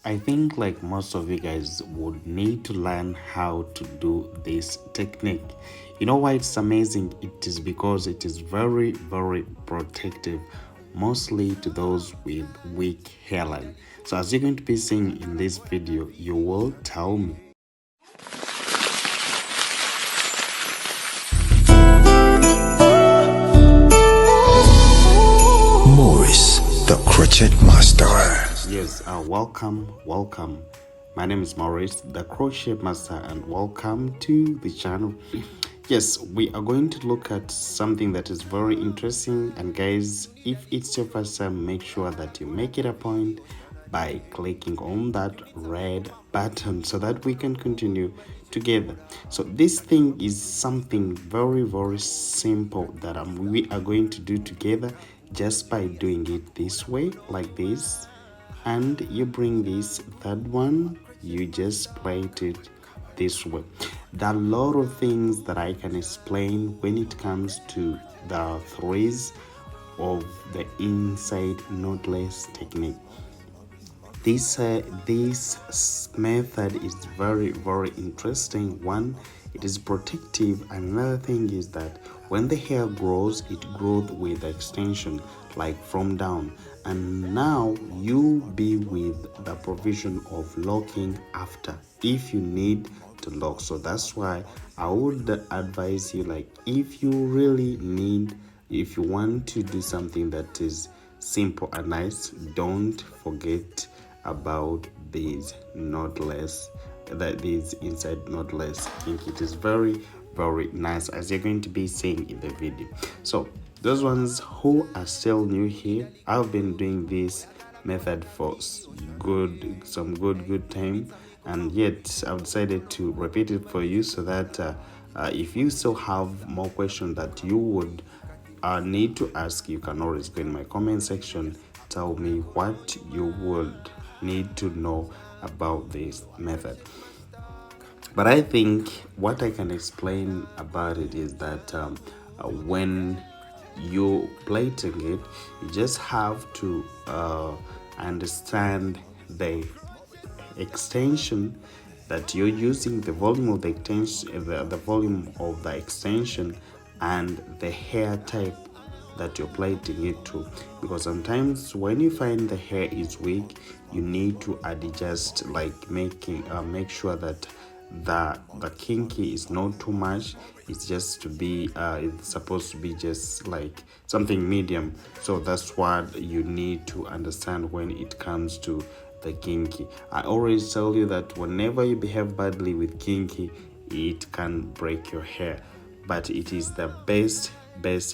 I think like most of you guys would need to learn how to do this technique. You know why it's amazing? It is because it is very, very protective, mostly to those with weak hairline. So as you're going to be seeing in this video, you will tell me. Morris, the crochet master. Yes, welcome. My name is Maurice, the crochet master, and welcome to the channel. Yes, we are going to look at something that is very interesting. And guys, if it's your first time, make sure that you make it a point by clicking on that red button so that we can continue together. So this thing is something very, very simple that we are going to do together just by doing it this way, like this. And you bring this third one, you just plait it this way. There are a lot of things that I can explain when it comes to the threads of the inside knotless technique. This method is very, very interesting one. It is protective. Another thing is that when the hair grows, it grows with extension, like from down. And now you be with the provision of locking after if you need to lock. So that's why I would advise you, like, if you really need, if you want to do something that is simple and nice, don't forget about these knotless, that is inside knotless. I think it is very, very nice, as you're going to be seeing in the video. So those ones who are still new here, I've been doing this method for some good time, and yet I've decided to repeat it for you so that if you still have more questions that you would need to ask, you can always go in my comment section, tell me what you would need to know about this method. But I think what I can explain about it is that when you plaiting it, you just have to understand the extension that you're using, the volume of the extension, the volume of the extension, and the hair type that you're plaiting it to. Because sometimes when you find the hair is weak, you need to adjust, like make sure that the kinky is not too much. It's just to be it's supposed to be just like something medium. So that's what you need to understand when it comes to the kinky. I always tell you that whenever you behave badly with kinky, it can break your hair, but it is the best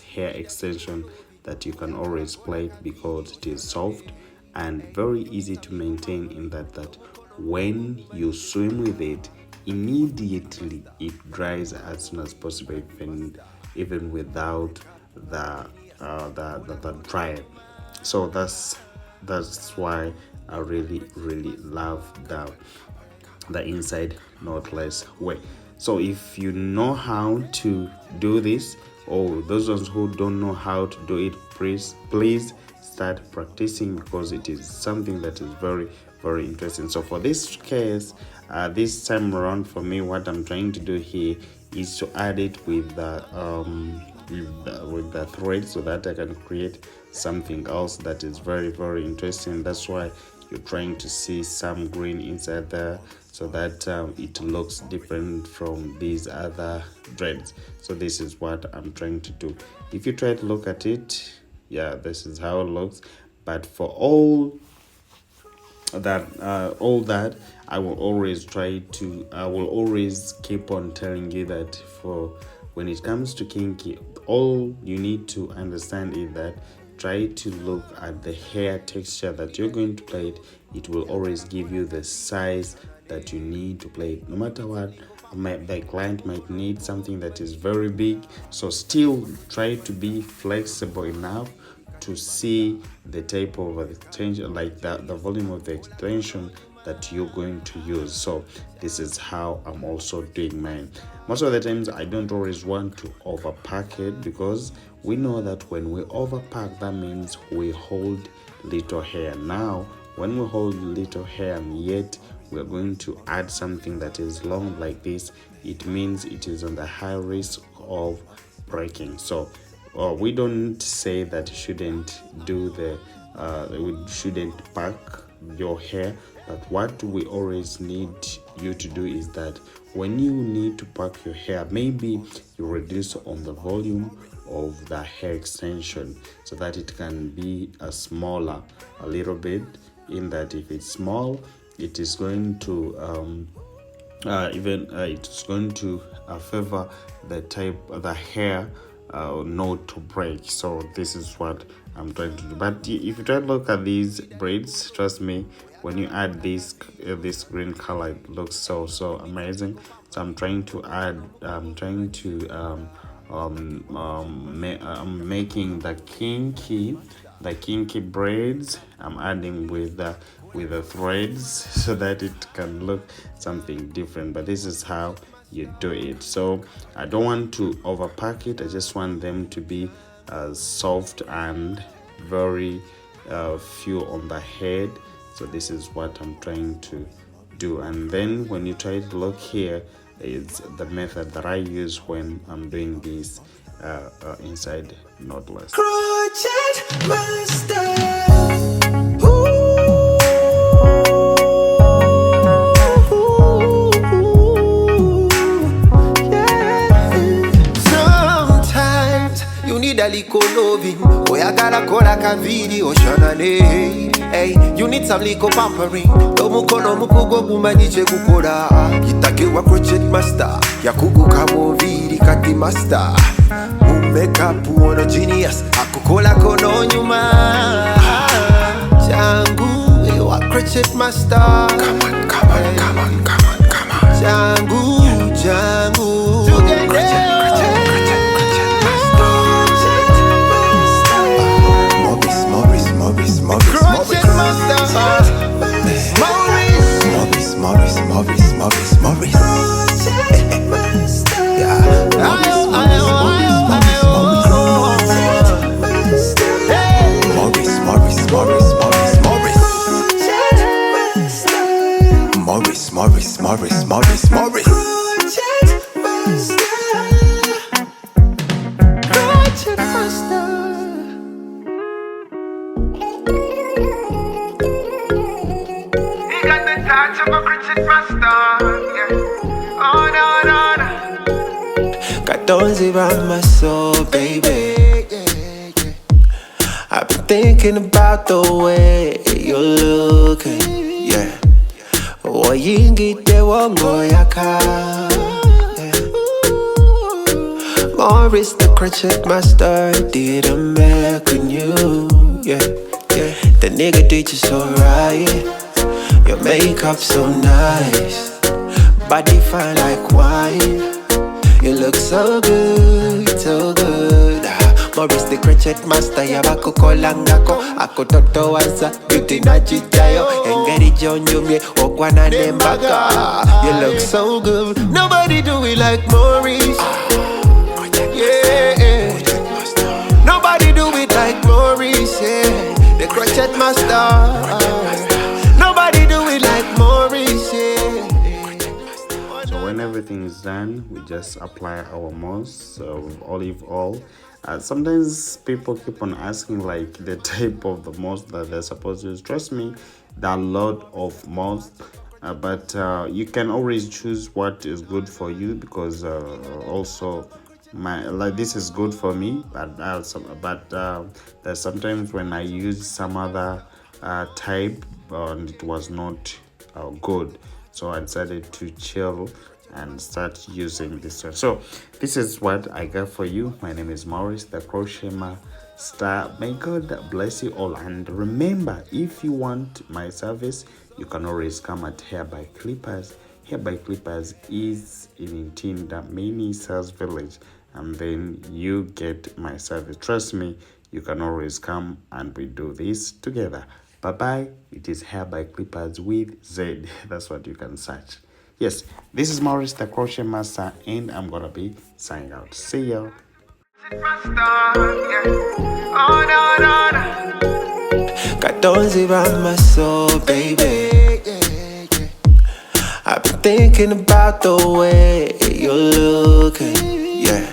hair extension that you can always plait, because it is soft and very easy to maintain, in that when you swim with it, immediately it dries as soon as possible, even without the dryer. So that's why I really love the inside knotless way. So if you know how to do this, or those ones who don't know how to do it, please start practicing, because it is something that is very, very interesting. So for this case, this time around, for me, what I'm trying to do here is to add it with the thread, so that I can create something else that is very, very interesting. That's why you're trying to see some green inside there, so that it looks different from these other threads. So this is what I'm trying to do. If you try to look at it, yeah, this is how it looks. But for all that I will always keep on telling you that for when it comes to kinky, all you need to understand is that try to look at the hair texture that you're going to plait. It will always give you the size that you need to plait. No matter what, the client might need something that is very big, so still try to be flexible enough to see the type of extension, like the volume of the extension that you're going to use. So this is how I'm also doing mine. Most of the times I don't always want to overpack it, because we know that when we overpack, that means we hold little hair. Now when we hold little hair and yet we're going to add something that is long like this, it means it is on the high risk of breaking. So we don't say that you shouldn't do we shouldn't pack your hair, but what we always need you to do is that when you need to pack your hair, maybe you reduce on the volume of the hair extension so that it can be smaller a little bit, in that if it's small, it is going to it's going to favor the hair not to break. So this is what I'm trying to do. But if you try to look at these braids, trust me, when you add this green color, it looks so amazing. So I'm trying to add I'm making the kinky braids. I'm adding with the threads so that it can look something different, but this is how you do it. So I don't want to overpack it. I just want them to be soft and very few on the head. So this is what I'm trying to do. And then when you try to look here, is the method that I use when I'm doing this inside knotless. Crochet Master. Liko loving, boy, I gotta call like a video, Shanane. Hey, you need some liko pampering. Tomuko no mukugo bumaniche kukora. Kitake wa crochet master, yakugu kamo vidi kati master. Makeup uono genius, akukola kono nyuma. Changu, wa crochet master. Come on. Changu. Morris. Don't around my soul, baby. I've been thinking about the way you're looking, yeah. Oyingi te wongo yaka, Morris the crochet master did a make on you, yeah. The nigga did you so right. Your makeup so nice, body fine like wine. You look so good. Morris the crochet master, yabako kolangako. Ako toto wansa, beauty na chichayo. Engeri jonjumye, okwana nembaga. You look so good. Nobody do it like Morris. Yeah. Nobody do it like Morris, yeah. The crochet master. Nobody do it like Morris, yeah. So when everything is done, we just apply our mousse of olive oil. Sometimes people keep on asking like the type of the mousse that they're supposed to use. Trust me, there are a lot of mousse, but you can always choose what is good for you, because also this is good for me, but there's sometimes when I use some other type and it was not good, so I decided to chill and start using this one. So this is what I got for you. My name is Morris the Crochet Master. May God bless you all, and remember, if you want my service, you can always come at Hair by Clippers. Hair by Clippers is in Intinda Mini Sales Village, and then you get my service. Trust me, you can always come and we do this together. Bye bye. It is Hair by Clippers with Z. That's what you can search. Yes, this is Morris the Crochet Master, and I'm gonna be signing out. See ya. got thorns around my soul, baby. I've been thinking about the way you're looking, yeah.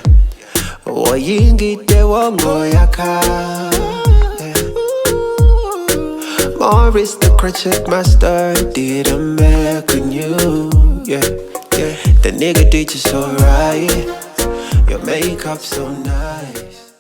Woyingite wongoyaka, yeah. Morris the crochet master did a make on you, yeah, yeah. The nigga did you so right, your makeup so nice.